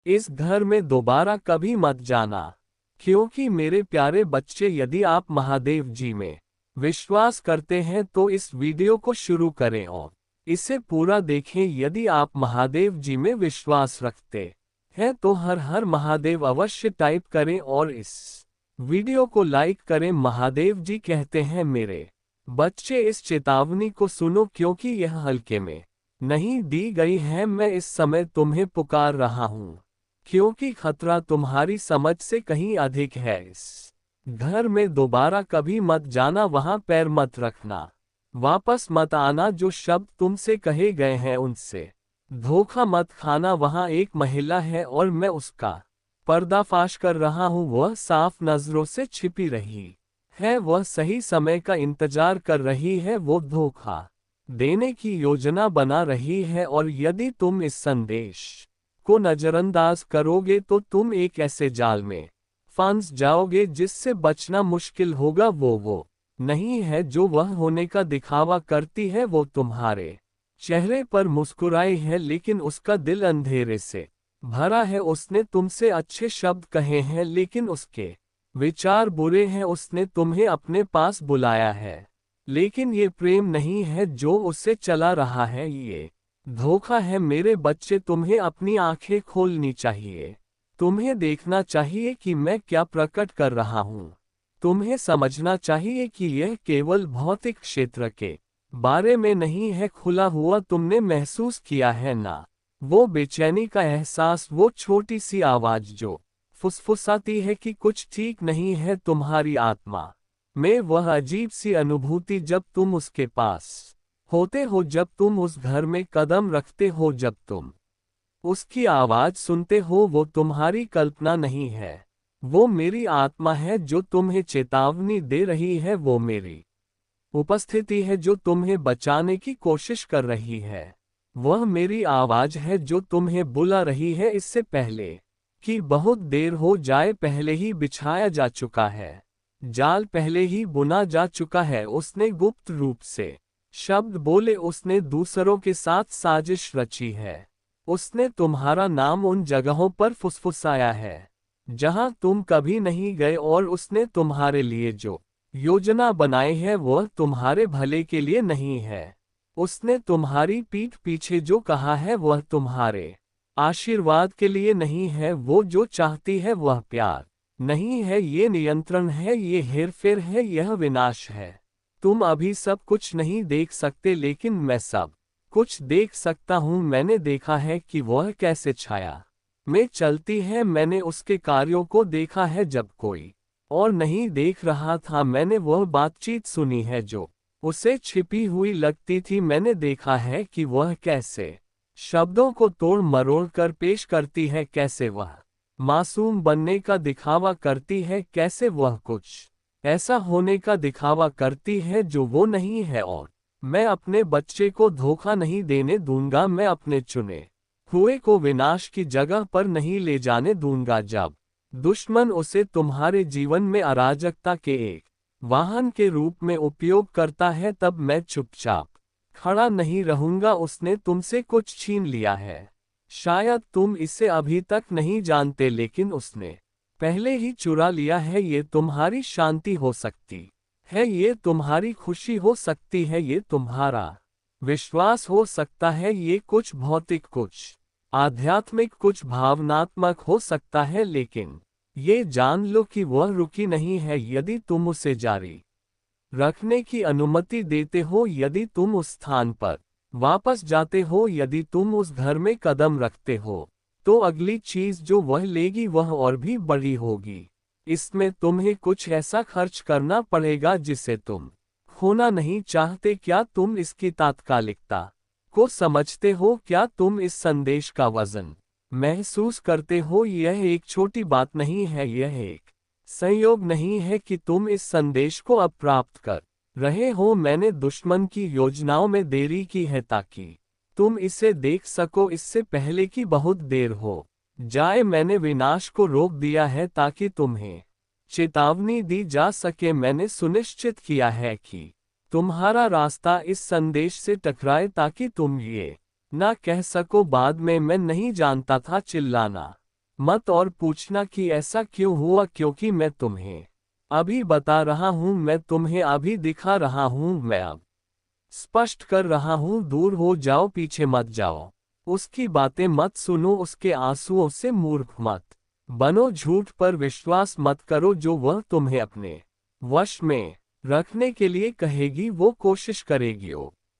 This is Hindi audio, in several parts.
इस घर में दोबारा कभी मत जाना। क्योंकि मेरे प्यारे बच्चे, यदि आप महादेव जी में विश्वास करते हैं तो इस वीडियो को शुरू करें और इसे पूरा देखें। यदि आप महादेव जी में विश्वास रखते हैं तो हर हर महादेव अवश्य टाइप करें और इस वीडियो को लाइक करें। महादेव जी कहते हैं, मेरे बच्चे इस चेतावनी को सुनो क्योंकि यह हल्के में नहीं दी गई है। मैं इस समय तुम्हें पुकार रहा हूँ क्योंकि खतरा तुम्हारी समझ से कहीं अधिक है। इस घर में दोबारा कभी मत जाना, वहां पैर मत रखना, वापस मत आना। जो शब्द तुमसे कहे गए हैं उनसे धोखा मत खाना। वहां एक महिला है और मैं उसका पर्दाफाश कर रहा हूं। वह साफ नजरों से छिपी रही है, वह सही समय का इंतजार कर रही है, वो धोखा देने की योजना बना रही है। और यदि तुम इस संदेश को नजरअंदाज करोगे तो तुम एक ऐसे जाल में फंस जाओगे जिससे बचना मुश्किल होगा। वो नहीं है जो वह होने का दिखावा करती है। वो तुम्हारे चेहरे पर मुस्कुराई है लेकिन उसका दिल अंधेरे से भरा है। उसने तुमसे अच्छे शब्द कहे हैं लेकिन उसके विचार बुरे हैं। उसने तुम्हें अपने पास बुलाया है लेकिन ये प्रेम नहीं है जो उससे चला रहा है, ये धोखा है। मेरे बच्चे, तुम्हें अपनी आंखें खोलनी चाहिए। तुम्हें देखना चाहिए कि मैं क्या प्रकट कर रहा हूँ। तुम्हें समझना चाहिए कि यह केवल भौतिक क्षेत्र के बारे में नहीं है। खुला हुआ तुमने महसूस किया है ना, वो बेचैनी का एहसास, वो छोटी सी आवाज जो फुसफुसाती है कि कुछ ठीक नहीं है तुम्हारी आत्मा में। वह अजीब सी अनुभूति जब तुम उसके पास होते हो, जब तुम उस घर में कदम रखते हो, जब तुम उसकी आवाज सुनते हो। वो तुम्हारी कल्पना नहीं है, वो मेरी आत्मा है जो तुम्हें चेतावनी दे रही है। वो मेरी उपस्थिति है जो तुम्हें बचाने की कोशिश कर रही है। वह मेरी आवाज है जो तुम्हें बुला रही है। इससे पहले कि बहुत देर हो जाए, पहले ही बिछाया जा चुका है, जाल पहले ही बुना जा चुका है। उसने गुप्त रूप से शब्द बोले, उसने दूसरों के साथ साजिश रची है। उसने तुम्हारा नाम उन जगहों पर फुसफुसाया है जहां तुम कभी नहीं गए। और उसने तुम्हारे लिए जो योजना बनाई है वह तुम्हारे भले के लिए नहीं है। उसने तुम्हारी पीठ पीछे जो कहा है वह तुम्हारे आशीर्वाद के लिए नहीं है। वो जो चाहती है वह प्यार नहीं है, ये नियंत्रण है, ये हेरफेर है, यह विनाश है। तुम अभी सब कुछ नहीं देख सकते लेकिन मैं सब कुछ देख सकता हूँ। मैंने देखा है कि वह कैसे छाया में चलती है। मैंने उसके कार्यों को देखा है जब कोई और नहीं देख रहा था। मैंने वह बातचीत सुनी है जो उसे छिपी हुई लगती थी। मैंने देखा है कि वह कैसे शब्दों को तोड़ मरोड़ कर पेश करती है, कैसे वह मासूम बनने का दिखावा करती है, कैसे वह कुछ ऐसा होने का दिखावा करती है जो वो नहीं है। और मैं अपने बच्चे को धोखा नहीं देने दूंगा। मैं अपने चुने हुए को विनाश की जगह पर नहीं ले जाने दूंगा। जब दुश्मन उसे तुम्हारे जीवन में अराजकता के एक वाहन के रूप में उपयोग करता है, तब मैं चुपचाप खड़ा नहीं रहूंगा। उसने तुमसे कुछ छीन लिया है, शायद तुम इसे अभी तक नहीं जानते, लेकिन उसने पहले ही चुरा लिया है। ये तुम्हारी शांति हो सकती है, ये तुम्हारी खुशी हो सकती है, ये तुम्हारा विश्वास हो सकता है, ये कुछ भौतिक, कुछ आध्यात्मिक, कुछ भावनात्मक हो सकता है। लेकिन ये जान लो कि वह रुकी नहीं है। यदि तुम उसे जारी रखने की अनुमति देते हो, यदि तुम उस स्थान पर वापस जाते हो, यदि तुम उस घर में कदम रखते हो, तो अगली चीज जो वह लेगी वह और भी बड़ी होगी। इसमें तुम्हें कुछ ऐसा खर्च करना पड़ेगा जिसे तुम खोना नहीं चाहते। क्या तुम इसकी तात्कालिकता को समझते हो? क्या तुम इस संदेश का वजन महसूस करते हो? यह एक छोटी बात नहीं है, यह एक संयोग नहीं है कि तुम इस संदेश को अब प्राप्त कर रहे हो। मैंने दुश्मन की योजनाओं में देरी की है ताकि तुम इसे देख सको इससे पहले कि बहुत देर हो जाए। मैंने विनाश को रोक दिया है ताकि तुम्हें चेतावनी दी जा सके। मैंने सुनिश्चित किया है कि तुम्हारा रास्ता इस संदेश से टकराए ताकि तुम ये ना कह सको बाद में मैं नहीं जानता था। चिल्लाना मत और पूछना कि ऐसा क्यों हुआ, क्योंकि मैं तुम्हें अभी बता रहा हूं, मैं तुम्हें अभी दिखा रहा हूं, मैं अब स्पष्ट कर रहा हूं। दूर हो जाओ, पीछे मत जाओ, उसकी बातें मत सुनो, उसके आंसुओं से मूर्ख मत बनो, झूठ पर विश्वास मत करो। जो वह तुम्हें अपने वश में रखने के लिए कहेगी वो कोशिश करेगी,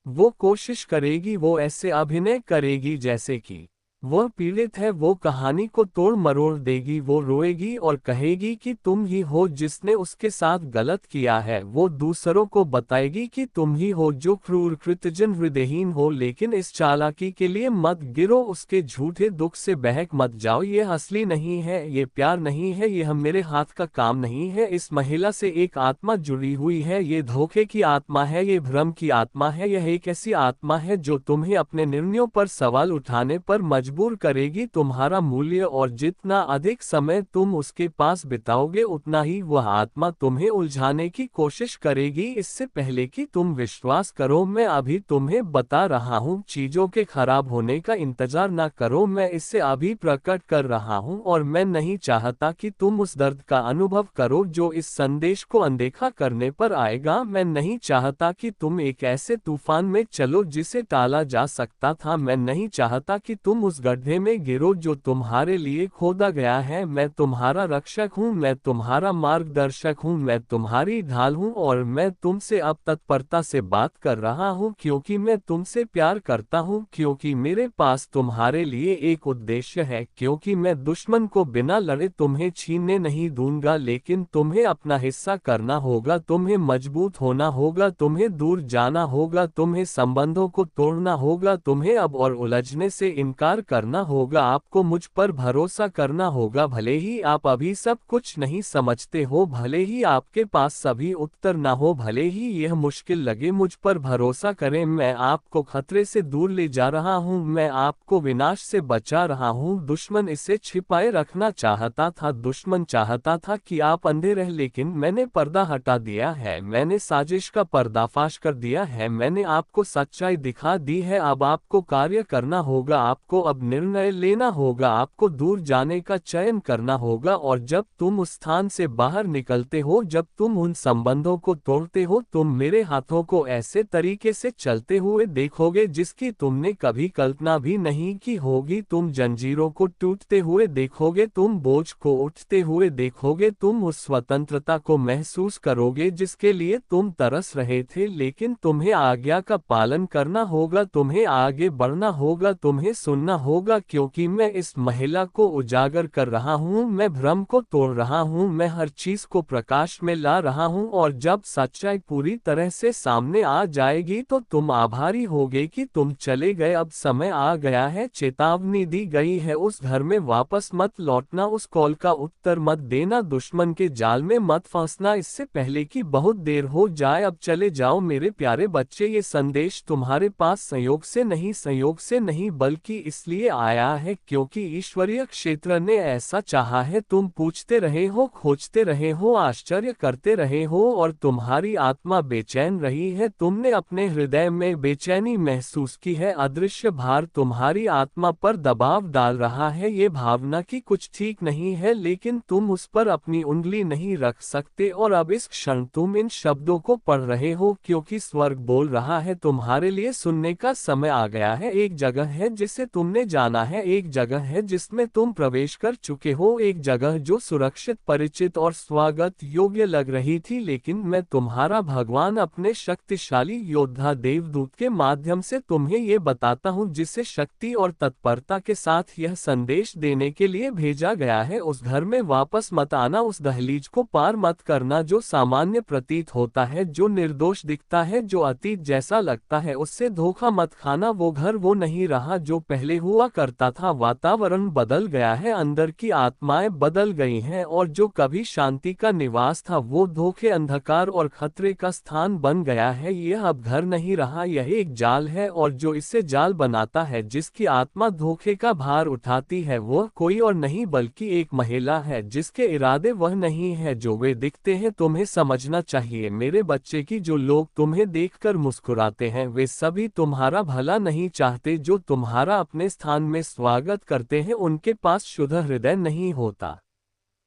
वो कोशिश करेगी, वो ऐसे अभिनय करेगी जैसे कि वह पीड़ित है, वो कहानी को तोड़ मरोड़ देगी, वो रोएगी और कहेगी कि तुम ही हो जिसने उसके साथ गलत किया है, वो दूसरों को बताएगी कि तुम ही हो जो क्रूर कृतजन हृदयहीन हो। लेकिन इस चालाकी के लिए मत गिरो, उसके झूठे दुख से बहक मत जाओ। ये असली नहीं है, ये प्यार नहीं है, यह मेरे हाथ का काम नहीं है। इस महिला से एक आत्मा जुड़ी हुई है, ये धोखे की आत्मा है, ये भ्रम की आत्मा है, यह एक ऐसी आत्मा है जो तुम्हें अपने निर्णयों पर सवाल उठाने पर मजबूर करेगी। तुम्हारा मूल्य और जितना अधिक समय तुम उसके पास बिताओगे उतना ही वह आत्मा तुम्हें उलझाने की कोशिश करेगी। इससे पहले कि तुम विश्वास करो, मैं अभी तुम्हें बता रहा हूँ, चीजों के खराब होने का इंतजार न करो, मैं इसे अभी प्रकट कर रहा हूँ और मैं नहीं चाहता कि तुम उस दर्द का अनुभव करो जो इस संदेश को अनदेखा करने पर आएगा। मैं नहीं चाहता कि तुम एक ऐसे तूफान में चलो जिसे टाला जा सकता था, मैं नहीं चाहता कि तुम उस गड्ढे में गिरो जो तुम्हारे लिए खोदा गया है। मैं तुम्हारा रक्षक हूँ, मैं तुम्हारा मार्गदर्शक हूँ, मैं तुम्हारी ढाल हूँ और मैं तुमसे अब तत्परता से बात कर रहा हूँ क्योंकि मैं तुमसे प्यार करता हूँ, क्योंकि मेरे पास तुम्हारे लिए एक उद्देश्य है, क्योंकि मैं दुश्मन को बिना लड़े तुम्हें छीनने नहीं दूंगा, लेकिन तुम्हें अपना हिस्सा करना होगा, तुम्हें मजबूत होना होगा, तुम्हें दूर जाना होगा, तुम्हें संबंधों को तोड़ना होगा, तुम्हें अब और उलझने से इनकार करना होगा, आपको मुझ पर भरोसा करना होगा। भले ही आप अभी सब कुछ नहीं समझते हो, भले ही आपके पास सभी उत्तर ना हो, भले ही यह मुश्किल लगे, मुझ पर भरोसा करें। मैं आपको खतरे से दूर ले जा रहा हूं, मैं आपको विनाश से बचा रहा हूं। दुश्मन इसे छिपाए रखना चाहता था, दुश्मन चाहता था कि आप अंधे रह, लेकिन मैंने पर्दा हटा दिया है, मैंने साजिश का पर्दाफाश कर दिया है, मैंने आपको सच्चाई दिखा दी है। अब आपको कार्य करना होगा, आपको अब निर्णय लेना होगा, आपको दूर जाने का चयन करना होगा। और जब तुम उस स्थान से बाहर निकलते हो, जब तुम उन संबंधों को तोड़ते हो, तुम मेरे हाथों को ऐसे तरीके से चलते हुए देखोगे जिसकी तुमने कभी कल्पना भी नहीं की होगी। तुम जंजीरों को टूटते हुए देखोगे, तुम बोझ को उठते हुए देखोगे, तुम उस स्वतंत्रता को महसूस करोगे जिसके लिए तुम तरस रहे थे। लेकिन तुम्हें आज्ञा का पालन करना होगा, तुम्हें आगे बढ़ना होगा, तुम्हें सुनना होगा, क्योंकि मैं इस महिला को उजागर कर रहा हूँ, मैं भ्रम को तोड़ रहा हूँ, मैं हर चीज को प्रकाश में ला रहा हूँ। और जब सच्चाई पूरी तरह से सामने आ जाएगी तो तुम आभारी होगे कि तुम चले गए। अब समय आ गया है, चेतावनी दी गई है, उस घर में वापस मत लौटना, उस कॉल का उत्तर मत देना, दुश्मन के जाल में मत फंसना इससे पहले कि बहुत देर हो जाए। अब चले जाओ मेरे प्यारे बच्चे, ये संदेश तुम्हारे पास संयोग से नहीं बल्कि इसलिए आया है क्योंकि ईश्वरीय क्षेत्र ने ऐसा चाहा है। तुम पूछते रहे हो, खोजते रहे हो, आश्चर्य करते रहे हो और तुम्हारी आत्मा बेचैन रही है, तुमने अपने हृदय में बेचैनी महसूस की है, अदृश्य भार तुम्हारी आत्मा पर दबाव डाल रहा है। ये भावना कि कुछ ठीक नहीं है, लेकिन तुम उस पर अपनी उंगली नहीं रख सकते। और अब इस क्षण तुम इन शब्दों को पढ़ रहे हो क्योंकि स्वर्ग बोल रहा है, तुम्हारे लिए सुनने का समय आ गया है। एक जगह है जिसे तुमने जाना है, एक जगह है जिसमें तुम प्रवेश कर चुके हो, एक जगह जो सुरक्षित, परिचित और स्वागत योग्य लग रही थी। लेकिन मैं तुम्हारा भगवान अपने शक्तिशाली योद्धा देवदूत के माध्यम से तुम्हें ये बताता हूँ, जिसे शक्ति और तत्परता के साथ यह संदेश देने के लिए भेजा गया है। उस घर में वापस मत आना, उस दहलीज को पार मत करना जो सामान्य प्रतीत होता है, जो निर्दोष दिखता है, जो अतीत जैसा लगता है, उससे धोखा मत खाना। वो घर वो नहीं रहा जो पहले हुआ करता था, वातावरण बदल गया है, अंदर की आत्माएं बदल गई हैं और जो कभी शांति का निवास था वो धोखे, अंधकार और खतरे का स्थान बन गया है। यह अब घर नहीं रहा, यह एक जाल है और जो इसे जाल बनाता है, जिसकी आत्मा धोखे का भार उठाती है, वह कोई और नहीं बल्कि एक महिला है जिसके इरादे वह नहीं है जो वे दिखते हैं। तुम्हें समझना चाहिए मेरे बच्चे की जो लोग तुम्हें देखकर मुस्कुराते हैं वे सभी तुम्हारा भला नहीं चाहते, जो तुम्हारा अपने स्थान स्थान में स्वागत करते हैं उनके पास शुद्ध हृदय नहीं होता।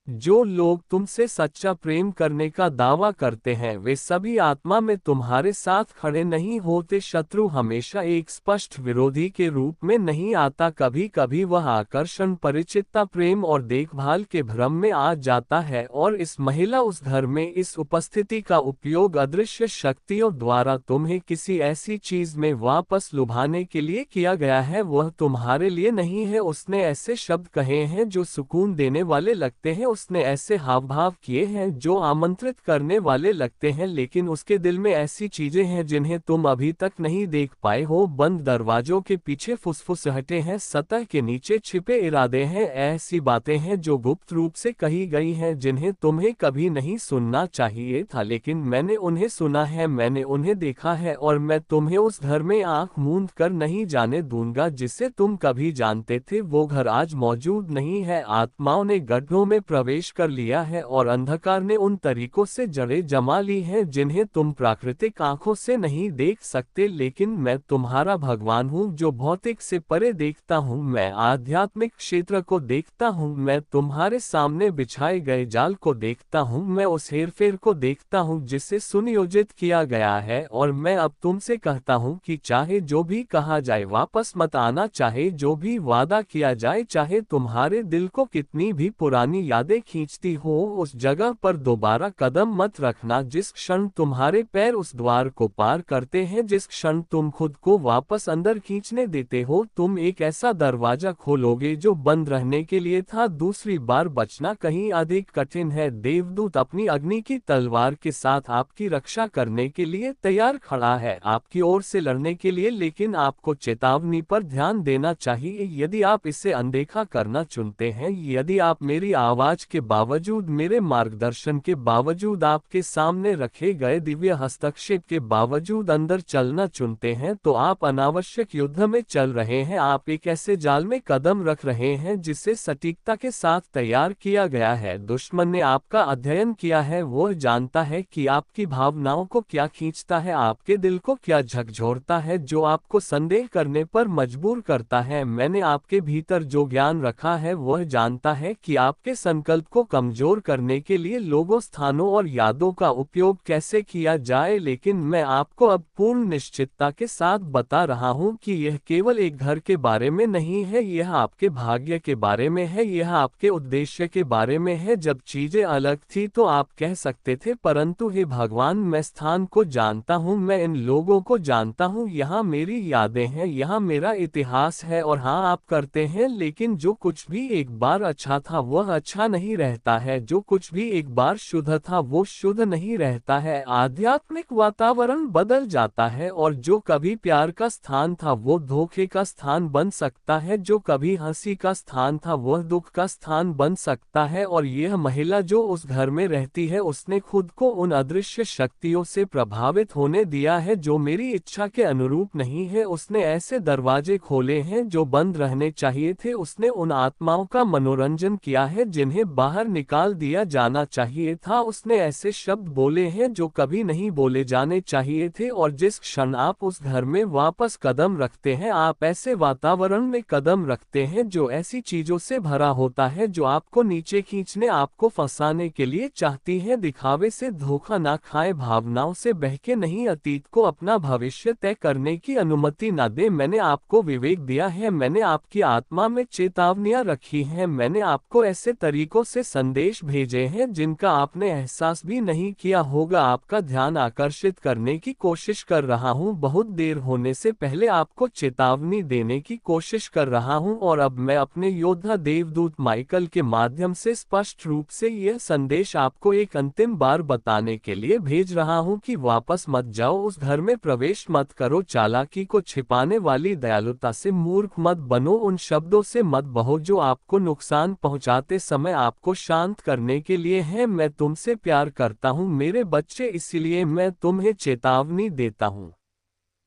जो लोग तुमसे सच्चा प्रेम करने का दावा करते हैं वे सभी आत्मा में तुम्हारे साथ खड़े नहीं होते। शत्रु हमेशा एक स्पष्ट विरोधी के रूप में नहीं आता, कभी कभी वह आकर्षण, परिचितता, प्रेम और देखभाल के भ्रम में आ जाता है और इस महिला उस घर में इस उपस्थिति का उपयोग अदृश्य शक्तियों द्वारा तुम्हें किसी ऐसी चीज में वापस लुभाने के लिए किया गया है वह तुम्हारे लिए नहीं है। उसने ऐसे शब्द कहे हैं जो सुकून देने वाले लगते हैं, उसने ऐसे हाव भाव किए हैं जो आमंत्रित करने वाले लगते हैं, लेकिन उसके दिल में ऐसी चीजें हैं जिन्हें तुम अभी तक नहीं देख पाए हो। बंद दरवाजों के पीछे फुसफुसाहटें हैं, सतह के नीचे छिपे इरादे हैं, ऐसी बातें हैं जो गुप्त रूप से कही गई हैं जिन्हें तुम्हें कभी नहीं सुनना चाहिए था, लेकिन मैंने उन्हें सुना है, मैंने उन्हें देखा है और मैं तुम्हें उस घर में आंख मूंद कर नहीं जाने दूंगा जिसे तुम कभी जानते थे। वो घर आज मौजूद नहीं है। आत्माओं ने गड्ढों में प्रवेश कर लिया है और अंधकार ने उन तरीकों से जड़ें जमा ली हैं जिन्हें तुम प्राकृतिक आंखों से नहीं देख सकते, लेकिन मैं तुम्हारा भगवान हूँ जो भौतिक से परे देखता हूँ। मैं आध्यात्मिक क्षेत्र को देखता हूँ, मैं तुम्हारे सामने बिछाए गए जाल को देखता हूँ, मैं उस हेरफेर को देखता हूँ जिसे सुनियोजित किया गया है और मैं अब तुमसे कहता हूँ कि चाहे जो भी कहा जाए वापस मत आना, चाहे जो भी वादा किया जाए, चाहे तुम्हारे दिल को कितनी भी पुरानी यादें खींचती हो, उस जगह पर दोबारा कदम मत रखना। जिस क्षण तुम्हारे पैर उस द्वार को पार करते हैं, जिस क्षण तुम खुद को वापस अंदर खींचने देते हो, तुम एक ऐसा दरवाजा खोलोगे जो बंद रहने के लिए था। दूसरी बार बचना कहीं अधिक कठिन है। देवदूत अपनी अग्नि की तलवार के साथ आपकी रक्षा करने के लिए तैयार खड़ा है, आपकी ओर से लड़ने के लिए, लेकिन आपको चेतावनी पर ध्यान देना चाहिए। यदि आप इसे अनदेखा करना चुनते हैं, यदि आप मेरी आवाज के बावजूद, मेरे मार्गदर्शन के बावजूद, आपके सामने रखे गए दिव्य हस्तक्षेप के बावजूद अंदर चलना चुनते हैं, तो आप अनावश्यक युद्ध में चल रहे हैं। आप एक ऐसे जाल में कदम रख रहे हैं जिसे सटीकता के साथ तैयार किया गया है। दुश्मन ने आपका अध्ययन किया है, वो जानता है कि आपकी भावनाओं को क्या खींचता है, आपके दिल को क्या झकझोरता है, जो आपको संदेह करने पर मजबूर करता है। मैंने आपके भीतर जो ज्ञान रखा है वह जानता है कि आपके संकल्प को कमजोर करने के लिए लोगों, स्थानों और यादों का उपयोग कैसे किया जाए, लेकिन मैं आपको अब पूर्ण निश्चितता के साथ बता रहा हूं कि यह केवल एक घर के बारे में नहीं है, यह आपके भाग्य के बारे में है, यह आपके उद्देश्य के बारे में है। जब चीजें अलग थी तो आप कह सकते थे, परंतु हे भगवान, मैं स्थान को जानता हूं, मैं इन लोगों को जानता हूं, यहाँ मेरी यादें हैं, यहाँ मेरा इतिहास है। और हाँ, आप करते हैं, लेकिन जो कुछ भी एक बार अच्छा था वह अच्छा नहीं रहता है, जो कुछ भी एक बार शुद्ध था वो शुद्ध नहीं रहता है। आध्यात्मिक वातावरण बदल जाता है और जो कभी प्यार का स्थान था वो धोखे का स्थान बन सकता है, जो कभी हंसी का स्थान था वह दुख का स्थान बन सकता है। और यह महिला जो उस घर में रहती है, उसने खुद को उन अदृश्य शक्तियों से प्रभावित होने दिया है जो मेरी इच्छा के अनुरूप नहीं है। उसने ऐसे दरवाजे खोले हैं जो बंद रहने चाहिए थे, उसने उन आत्माओं का मनोरंजन किया है जिन्हें बाहर निकाल दिया जाना चाहिए था, उसने ऐसे शब्द बोले हैं जो कभी नहीं बोले जाने चाहिए थे। और जिस क्षण आप उस घर में वापस कदम रखते हैं, आप ऐसे वातावरण में कदम रखते हैं जो ऐसी चीजों से भरा होता है जो आपको नीचे खींचने, आपको फंसाने के लिए चाहती है। दिखावे से धोखा ना खाएं, भावनाओं से बहके नहीं, अतीत को अपना भविष्य तय करने की अनुमति ना दे। मैंने आपको विवेक दिया है, मैंने आपकी आत्मा में चेतावनियां रखी हैं, मैंने आपको ऐसे तरीकों से संदेश भेजे हैं जिनका आपने एहसास भी नहीं किया होगा। आपका ध्यान आकर्षित करने की कोशिश कर रहा हूं, बहुत देर होने से पहले आपको चेतावनी देने की कोशिश कर रहा हूं, और अब मैं अपने योद्धा देवदूत माइकल के माध्यम से स्पष्ट रूप से यह संदेश आपको एक अंतिम बार बताने के लिए भेज रहा हूं कि वापस मत जाओ, उस घर में प्रवेश मत करो, चालाकी को छिपाने वाली दयालुता से मूर्ख मत बनो, उन शब्दों से मत बहो जो आपको नुकसान पहुंचाते समय आपको शांत करने के लिए हैं। मैं तुमसे प्यार करता हूं मेरे बच्चे, इसलिए मैं तुम्हें चेतावनी देता हूं।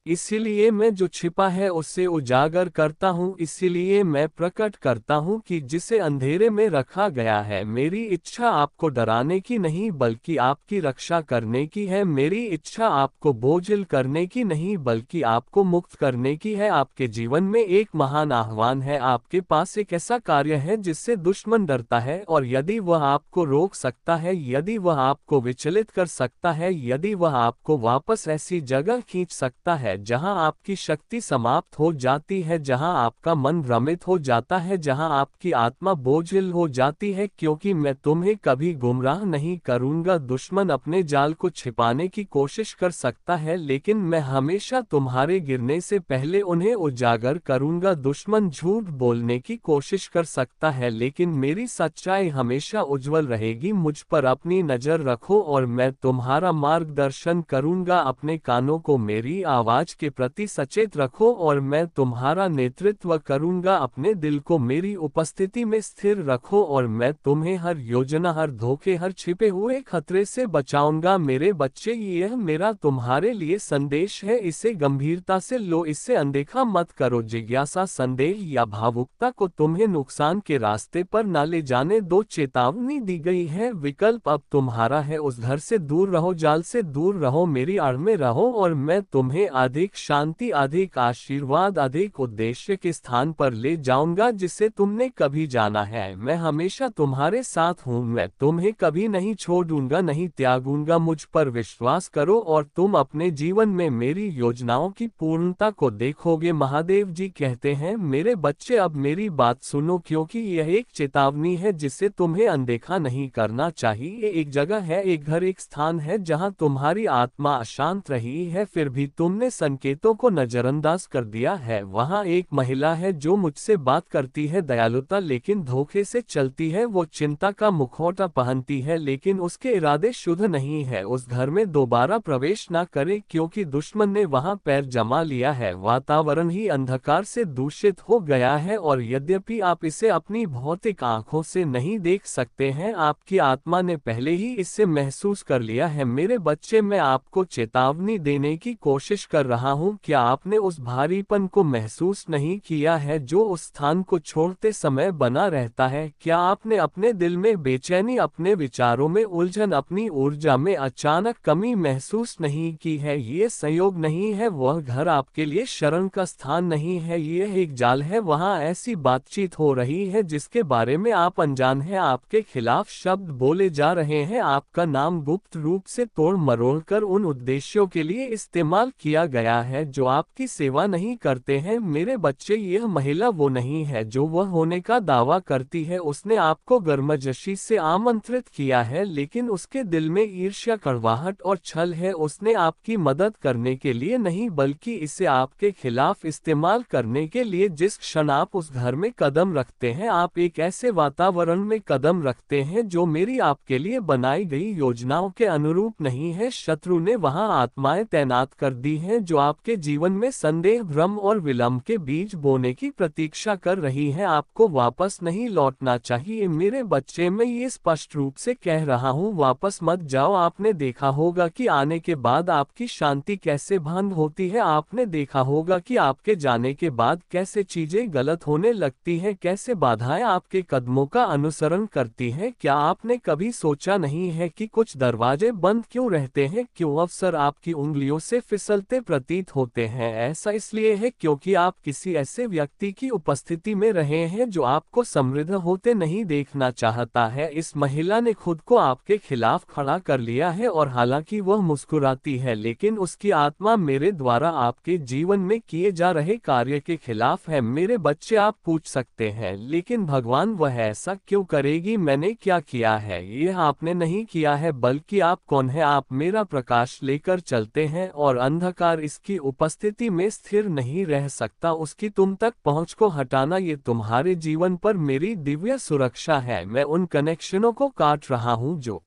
इसीलिए मैं जो छिपा है उससे उजागर करता हूँ, इसीलिए मैं प्रकट करता हूँ कि जिसे अंधेरे में रखा गया है। मेरी इच्छा आपको डराने की नहीं बल्कि आपकी रक्षा करने की है। मेरी इच्छा आपको बोझिल करने की नहीं बल्कि आपको मुक्त करने की है। आपके जीवन में एक महान आह्वान है, आपके पास एक ऐसा कार्य है जिससे दुश्मन डरता है, और यदि वह आपको रोक सकता है, यदि वह आपको विचलित कर सकता है, यदि वह आपको वापस ऐसी जगह खींच सकता है जहां आपकी शक्ति समाप्त हो जाती है, जहां आपका मन भ्रमित हो जाता है, जहां आपकी आत्मा बोझिल हो जाती है, क्योंकि मैं तुम्हें कभी गुमराह नहीं करूंगा। दुश्मन अपने जाल को छिपाने की कोशिश कर सकता है, लेकिन मैं हमेशा तुम्हारे गिरने से पहले उन्हें उजागर करूंगा। दुश्मन झूठ बोलने की कोशिश कर सकता है, लेकिन मेरी सच्चाई हमेशा उज्जवल रहेगी। मुझ पर अपनी नजर रखो और मैं तुम्हारा मार्गदर्शन करूंगा। अपने कानों को मेरी आवाज के प्रति सचेत रखो और मैं तुम्हारा नेतृत्व करूंगा। अपने दिल को मेरी उपस्थिति में स्थिर रखो और मैं तुम्हें हर योजना, हर धोखे, हर छिपे हुए खतरे से बचाऊंगा। मेरे बच्चे, यह मेरा तुम्हारे लिए संदेश है, इसे गंभीरता से लो, इससे अनदेखा मत करो। जिज्ञासा, संदेह या भावुकता को तुम्हें नुकसान के रास्ते पर न ले जाने दो। चेतावनी दी गई है, विकल्प अब तुम्हारा है। उस घर से दूर रहो, जाल से दूर रहो, मेरी आड़ में रहो और मैं तुम्हें अधिक शांति, अधिक आशीर्वाद, अधिक उद्देश्य के स्थान पर ले जाऊंगा जिसे तुमने कभी जाना है। मैं हमेशा तुम्हारे साथ हूँ, मैं तुम्हें कभी नहीं छोड़ूंगा, नहीं त्यागूंगा। मुझ पर विश्वास करो और तुम अपने जीवन में मेरी योजनाओं की पूर्णता को देखोगे। महादेव जी कहते हैं, मेरे बच्चे अब मेरी बात सुनो, क्योंकि यह एक चेतावनी है जिसे तुम्हें अनदेखा नहीं करना चाहिए। एक जगह है, एक घर, एक स्थान है जहां तुम्हारी आत्मा अशांत रही है, फिर भी तुमने संकेतों को नजरअंदाज कर दिया है। वहां एक महिला है जो मुझसे बात करती है, दयालुता लेकिन धोखे से चलती है। वो चिंता का मुखौटा पहनती है लेकिन उसके इरादे शुद्ध नहीं है। उस घर में दोबारा प्रवेश न करें, क्योंकि दुश्मन ने वहां पैर जमा लिया है। वातावरण ही अंधकार से दूषित हो गया है, और यद्यपि आप इसे अपनी भौतिक आंखों से नहीं देख सकते हैं, आपकी आत्मा ने पहले ही इसे महसूस कर लिया है। मेरे बच्चे, मैं आपको चेतावनी देने की कोशिश कर रहा हूं। क्या आपने उस भारीपन को महसूस नहीं किया है जो उस स्थान को छोड़ते समय बना रहता है? क्या आपने अपने दिल में बेचैनी, अपने विचारों में उलझन, अपनी ऊर्जा में अचानक कमी महसूस नहीं की है? ये संयोग नहीं है, वह घर आपके लिए शरण का स्थान नहीं है, यह एक जाल है। वहां ऐसी बातचीत हो रही है जिसके बारे में आप अनजान हैं। आपके खिलाफ शब्द बोले जा रहे हैं, आपका नाम गुप्त रूप से तोड़ मरोड़ कर उन उद्देश्यों के लिए इस्तेमाल किया गया है जो आपकी सेवा नहीं करते हैं। मेरे बच्चे, यह महिला वो नहीं है जो वह होने का दावा करती है। उसने आपको गर्मजोशी से आमंत्रित किया है, लेकिन उसके दिल में ईर्ष्या, कड़वाहट और छल है। उसने आपकी मदद करने के लिए नहीं बल्कि इसे आपके खिलाफ इस्तेमाल करने के लिए। जिस क्षण आप उस घर में कदम रखते हैं, आप एक ऐसे वातावरण में कदम रखते हैं जो मेरी आपके लिए बनाई गई योजनाओं के अनुरूप नहीं है। शत्रु ने वहां आत्माएं तैनात कर दी हैं जो आपके जीवन में संदेह, भ्रम और विलंब के बीज बोने की प्रतीक्षा कर रही हैं। आपको वापस नहीं लौटना चाहिए मेरे बच्चे, मैं ये स्पष्ट रूप से कह रहा हूँ, वापस मत जाओ। आपने देखा होगा कि आने के बाद आपकी शांति कैसे भंग होती है। आपने देखा होगा कि आपके जाने के बाद कैसे चीजें गलत होने लगती हैं, कैसे बाधाएं आपके कदमों का अनुसरण करती हैं। क्या आपने कभी सोचा नहीं है कि कुछ दरवाजे बंद क्यों रहते हैं, क्यों अवसर आपकी उंगलियों से फिसलते प्रतीत होते हैं? ऐसा इसलिए है क्योंकि आप किसी ऐसे व्यक्ति की उपस्थिति में रहे हैं जो आपको समृद्ध होते नहीं देखना चाहता है। इस महिला ने खुद को आपके खिलाफ खड़ा कर लिया है, और हालांकि वह मुस्कुराती है, लेकिन उसकी आत्मा मेरे द्वारा आपके जीवन में किए जा रहे कार्य के खिलाफ है। मेरे बच्चे, आप पूछ सकते हैं, लेकिन भगवान वह ऐसा क्यों करेगी? मैंने क्या किया है? यह आपने नहीं किया है, बल्कि आप कौन है? आप मेरा प्रकाश लेकर चलते हैं और अंधकार इसकी उपस्थिति में स्थिर नहीं रह सकता। उसकी तुम तक पहुंच को हटाना, ये तुम्हारे जीवन पर मेरी दिव्य सुरक्षा है। मैं उन कनेक्शनों को काट रहा हूं जो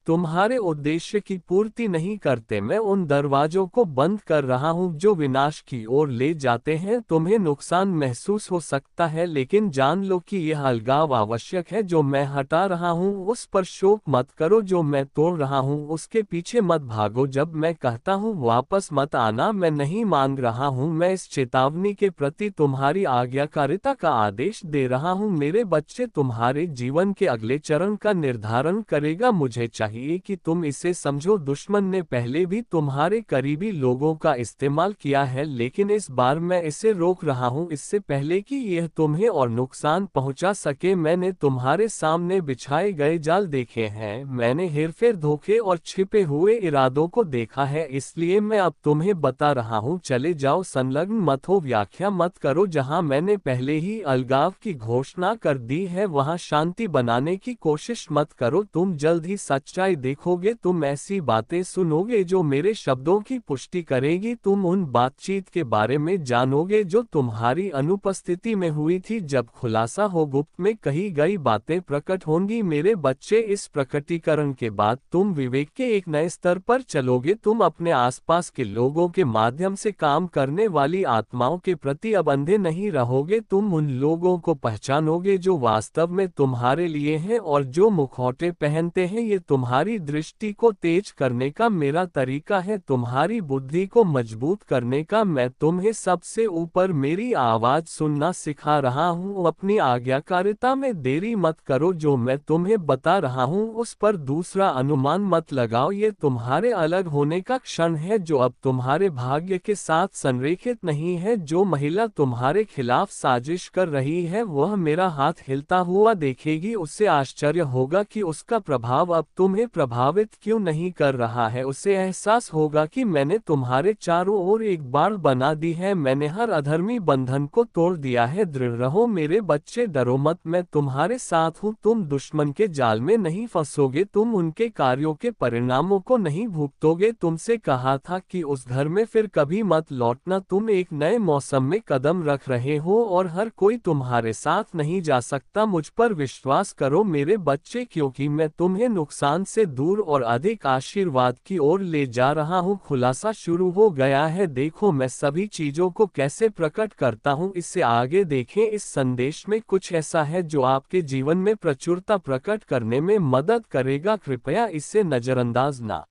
तुम्हारे उद्देश्य की पूर्ति नहीं करते। मैं उन दरवाजों को बंद कर रहा हूं जो विनाश की ओर ले जाते हैं। तुम्हें नुकसान महसूस हो सकता है, लेकिन जान लो कि यह अलगाव आवश्यक है जो मैं हटा रहा हूं। उस पर शोक मत करो जो मैं तोड़ रहा हूं, उसके पीछे मत भागो। जब मैं कहता हूं वापस मत आना, मैं नहीं मांग रहा हूं, मैं इस चेतावनी के प्रति तुम्हारी आज्ञाकारिता का आदेश दे रहा हूं। मेरे बच्चे, तुम्हारे जीवन के अगले चरण का निर्धारण करेगा। मुझे चाहिए कि तुम इसे समझो, दुश्मन ने पहले भी तुम्हारे करीबी लोगों का इस्तेमाल किया है, लेकिन इस बार मैं इसे रोक रहा हूं इससे पहले कि यह तुम्हें और नुकसान पहुंचा सके। मैंने तुम्हारे सामने बिछाए गए जाल देखे हैं, मैंने हेरफेर, धोखे और छिपे हुए इरादों को देखा है, इसलिए मैं अब तुम्हें बता रहा हूं, चले जाओ, संलग्न मत हो, व्याख्या मत करो। जहां मैंने पहले ही अलगाव की घोषणा कर दी है वहां शांति बनाने की कोशिश मत करो। तुम जल्द ही सच्चाई देखोगे, तुम ऐसी बातें सुनोगे जो मेरे शब्दों की पुष्टि करेगी। तुम उन बातचीत के बारे में जानोगे जो तुम्हारी अनुपस्थिति में हुई थी। जब खुलासा हो, गुप्त में कही गई बातें प्रकट होंगी। मेरे बच्चे, इस प्रकटीकरण के बाद तुम विवेक के एक नए स्तर पर चलोगे। तुम अपने आसपास के लोगों के माध्यम से काम करने वाली आत्माओं के प्रति अब अंधे नहीं रहोगे। तुम उन लोगों को पहचानोगे जो वास्तव में तुम्हारे लिए हैं और जो मुखौटे पहनते हैं। ये तुम्हारी दृष्टि को तेज करने का मेरा तरीका है, तुम्हारी बुद्धि को मजबूत करने का। मैं तुम्हें सबसे ऊपर मेरी आवाज सुनना सिखा रहा हूँ। अपनी आज्ञाकारिता में देरी मत करो, जो मैं तुम्हें बता रहा हूँ उस पर दूसरा अनुमान मत लगाओ। ये तुम्हारे अलग होने का क्षण है जो अब तुम्हारे भाग्य के साथ संरेखित नहीं है। जो महिला तुम्हारे खिलाफ साजिश कर रही है वह मेरा हाथ हिलता हुआ देखेगी, उससे आश्चर्य होगा कि उसका प्रभाव अब तुम्हें प्रभावित क्यों नहीं कर रहा है। उसे एहसास होगा कि मैंने तुम्हारे चारों ओर एक बाड़ बना दी है, मैंने हर अधर्मी बंधन को तोड़ दिया है। दृढ़ रहो मेरे बच्चे, डरो मत, मैं तुम्हारे साथ हूँ। तुम दुश्मन के जाल में नहीं फंसोगे, तुम उनके कार्यों के परिणामों को नहीं भुगतोगे। तुमसे कहा था कि उस घर में फिर कभी मत लौटना। तुम एक नए मौसम में कदम रख रहे हो और हर कोई तुम्हारे साथ नहीं जा सकता। मुझ पर विश्वास करो मेरे बच्चे, क्योंकि मैं तुम्हें नुकसान से दूर और अधिक आशीर्वाद की ओर ले जा रहा हूँ। खुलासा शुरू हो गया है, देखो मैं सभी चीजों को कैसे प्रकट करता हूँ। इससे आगे देखें, इस संदेश में कुछ ऐसा है जो आपके जीवन में प्रचुरता प्रकट करने में मदद करेगा। कृपया इसे नजरअंदाज ना